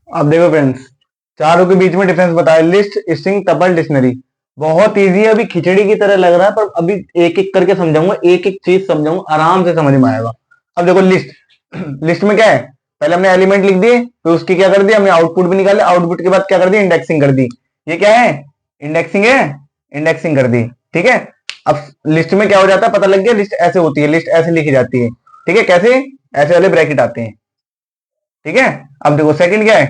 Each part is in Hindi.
अब देखो फ्रेंड्स, चारों के बीच में डिफरेंस बताया। List, string, tuple, dictionary. बहुत इजी है, अभी खिचड़ी की तरह लग रहा है, पर अभी एक एक करके समझाऊंगा, एक एक चीज समझाऊंगा, आराम से समझ में आएगा। अब देखो लिस्ट, लिस्ट में क्या है, पहले हमने एलिमेंट लिख दिए, फिर उसकी क्या कर दिया, हमने आउटपुट भी निकाले, आउटपुट के बाद क्या कर दिया, इंडेक्सिंग कर दी। ये क्या है, इंडेक्सिंग है, इंडेक्सिंग कर दी। ठीक है। अब लिस्ट में क्या हो जाता है, पता लग गया, लिस्ट ऐसे होती है, लिस्ट ऐसे लिखी जाती है। ठीक है, कैसे, ऐसे वाले ब्रैकेट आते हैं। ठीक है। अब देखो सेकंड क्या है,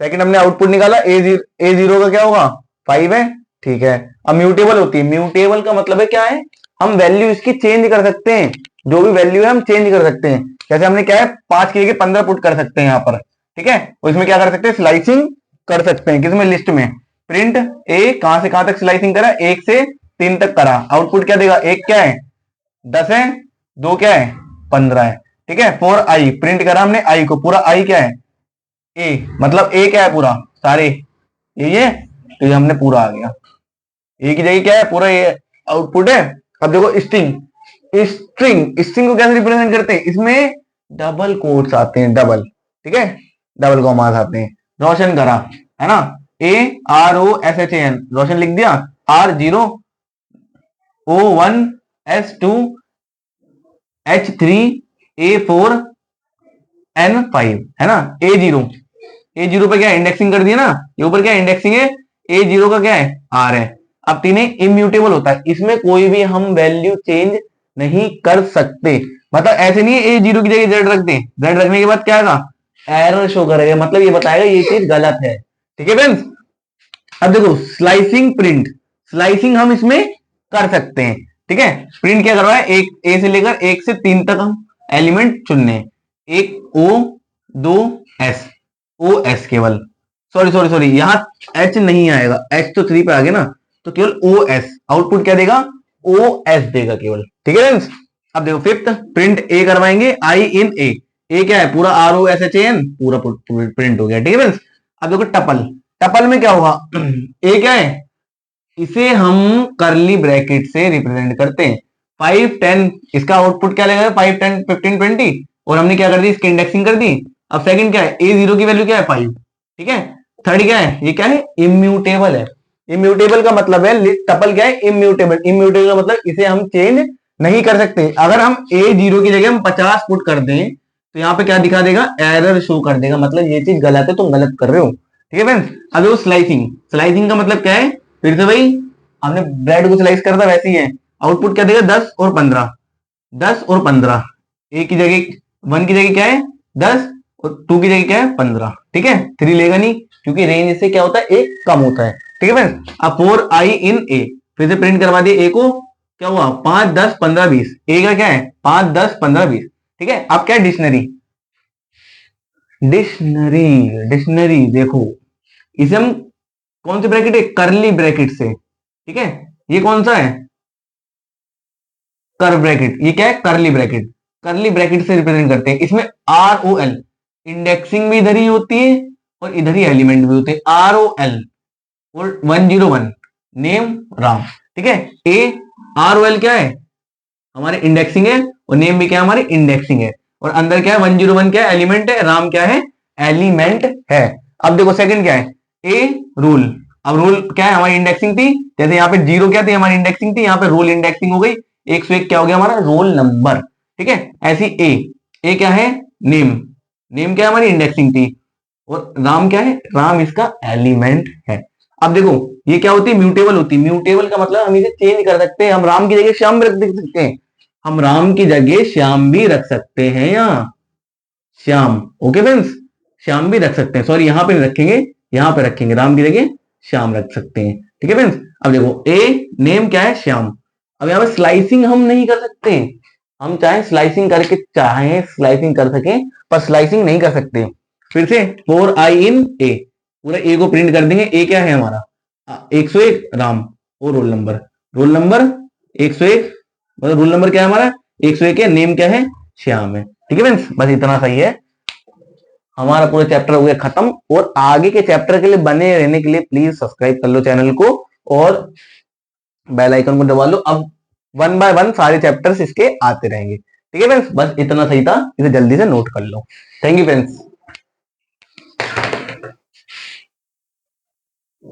सेकंड हमने आउटपुट निकाला, ए जीरो का क्या होगा, 5 है। ठीक है। अब म्यूटेबल होती है, म्यूटेबल का मतलब है क्या है, हम वैल्यू इसकी चेंज कर सकते हैं, जो भी वैल्यू है हम चेंज कर सकते हैं। जैसे हमने क्या है, 5 के 15 पुट कर सकते हैं यहाँ पर। ठीक है। और इसमें क्या कर सकते हैं, स्लाइसिंग कर सकते हैं, किसमें, लिस्ट में। प्रिंट ए कहां से कहां तक स्लाइसिंग करा, 1 से 3 तक करा, आउटपुट क्या देगा, 1 क्या है, 10 है, 2 क्या है, 15 है। ठीक है। फॉर आई प्रिंट करा हमने, आई को, पूरा आई क्या है, ए, मतलब ए क्या है, पूरा सारे ये, तो ये हमने पूरा आ गया। ए की जगह क्या है, पूरा ये आउटपुट है। अब देखो स्ट्रिंग, स्ट्रिंग, स्ट्रिंग को कैसे रिप्रेजेंट करते हैं, इसमें डबल कोट्स आते हैं, डबल। ठीक है, डबल कॉमास आते हैं। रोशन करा, है ना, A R O S H A N, Roshan लिख दिया, R 0, O 1, S 2, H 3, A 4, N 5, है ना। ए 0, ए 0 पे क्या है, इंडेक्सिंग कर दिया ना, ये ऊपर क्या है, इंडेक्सिंग है। ए 0 का क्या है, आर है। अब तीनों इम्यूटेबल होता है, इसमें कोई भी हम वैल्यू चेंज नहीं कर सकते। मतलब ऐसे नहीं है ए 0 की जगह जेड रख दें, जेड रखने के बाद क्या आएगा, एरर शो करेगा, मतलब ये बताएगा ये चीज गलत है। ठीक है फ्रेंड्स। अब देखो स्लाइसिंग प्रिंट, स्लाइसिंग हम इसमें कर सकते हैं। ठीक है। प्रिंट क्या कर रहा है, एक ए से लेकर 1 से 3 तक हम एलिमेंट चुनने, एक ओ, 2 एस, ओ एस केवल, सॉरी सॉरी सॉरी, यहां एच नहीं आएगा, एच तो 3 पे आ गया ना, तो केवल ओ एस, आउटपुट क्या देगा, ओ एस देगा केवल। ठीक है फ्रेंड्स। अब देखो फिफ्थ, प्रिंट ए करवाएंगे, आई इन ए, ए क्या है, पूरा R O S H A N, पूरा प्रिंट हो गया। ठीक है फ्रेंड्स। अब देखो टपल, टपल में क्या होगा, ए क्या है, इसे हम करली ब्रैकेट से रिप्रेजेंट करते हैं। 5 10, इसका आउटपुट क्या लगेगा, 5 10 15 20, और हमने क्या कर दी, इसकी इंडेक्सिंग कर दी। अब सेकंड क्या है, ए 0 की वैल्यू क्या है, 5। ठीक है। थर्ड क्या है, ये क्या है, इम्यूटेबल है। इम्यूटेबल का मतलब है, टपल क्या है, इम्यूटेबल, इम्यूटेबल का मतलब इसे हम चेंज नहीं कर सकते। अगर हम ए 0 की जगह हम 50 पुट कर दें, तो यहाँ पे क्या दिखा देगा, एरर शो कर देगा, मतलब ये चीज गलत है, तुम गलत कर रहे हो। ठीक है फ्रेंड्स। अब देखो स्लाइसिंग, स्लाइसिंग का मतलब क्या है, फिर से भाई हमने ब्रेड को स्लाइस करा था वैसे ही है। आउटपुट क्या देगा, 10 और 15, 10 और 15, ए की जगह 1 की जगह क्या है 10, और 2 की जगह क्या है 15। ठीक है। 3 लेगा नहीं, क्योंकि रेंज से क्या होता है, एक कम होता है। ठीक है फ्रेंड्स। अब 4 आई इन ए, फिर से प्रिंट करवा दिए, ए को क्या हुआ, 5 10 15 20, ए का क्या है 5 10 15 20। ठीक है। अब क्या है, डिक्शनरी, डिक्शनरी, डिक्शनरी देखो, इसे हम कौन सी ब्रैकेट है, करली ब्रैकेट से। ठीक है। ये कौन सा है, कर ब्रैकेट, ये क्या है, करली ब्रैकेट, करली ब्रैकेट से रिप्रेजेंट करते हैं। इसमें आर ओ एल, इंडेक्सिंग भी इधर ही होती है और इधर ही एलिमेंट भी होते हैं, आर ओ एल, और 101 नेम राम। ठीक है। ए आर ओ एल क्या है, हमारे इंडेक्सिंग है, और नेम भी क्या है, हमारी इंडेक्सिंग है, और अंदर क्या है 101 क्या है, एलिमेंट है, राम क्या है, एलिमेंट है। अब देखो सेकंड क्या है, ए रूल, अब रूल क्या है, हमारी इंडेक्सिंग थी, जैसे यहाँ पे 0 क्या थी, हमारी इंडेक्सिंग थी, यहाँ पे रूल इंडेक्सिंग हो गई, 101 क्या हो गया, हमारा रोल नंबर। ठीक है। ऐसी ए क्या है, नेम, नेम क्या है, हमारी इंडेक्सिंग थी, और राम क्या है, राम इसका एलिमेंट है। अब देखो ये क्या होती है, म्यूटेबल होती है। म्यूटेबल का मतलब हम इसे चेंज कर सकते हैं, हम राम की जगह श्याम भी रख सकते हैं, हम राम की जगह श्याम भी रख सकते हैं, यहाँ श्याम। ओके फ्रेंड्स, श्याम भी रख सकते हैं, सॉरी यहां पे नहीं रखेंगे, यहां पे रखेंगे, राम की जगह श्याम रख सकते हैं। ठीक है फ्रेंड्स। अब देखो ए नेम क्या है, श्याम। अब यहाँ पे स्लाइसिंग हम नहीं कर सकते, हम चाहे स्लाइसिंग करके चाहे स्लाइसिंग कर सके, पर स्लाइसिंग नहीं कर सकते। फिर से 4 आई इन ए, पूरा ए को प्रिंट कर देंगे। ए क्या है हमारा 101 राम, और रोल नंबर, रोल नंबर 101, मतलब रोल नंबर क्या है हमारा 101 है, नेम क्या है श्याम है। ठीक है फ्रेंड्स, बस इतना सही है, हमारा पूरा चैप्टर हो गया खत्म। और आगे के चैप्टर के लिए बने रहने के लिए प्लीज सब्सक्राइब कर लो चैनल को, और बेल आइकन को दबा लो। अब 1 बाय 1 सारे चैप्टर्स इसके आते रहेंगे। ठीक है फ्रेंड्स, बस इतना सही था, इसे जल्दी से नोट कर लो। Thank you friends.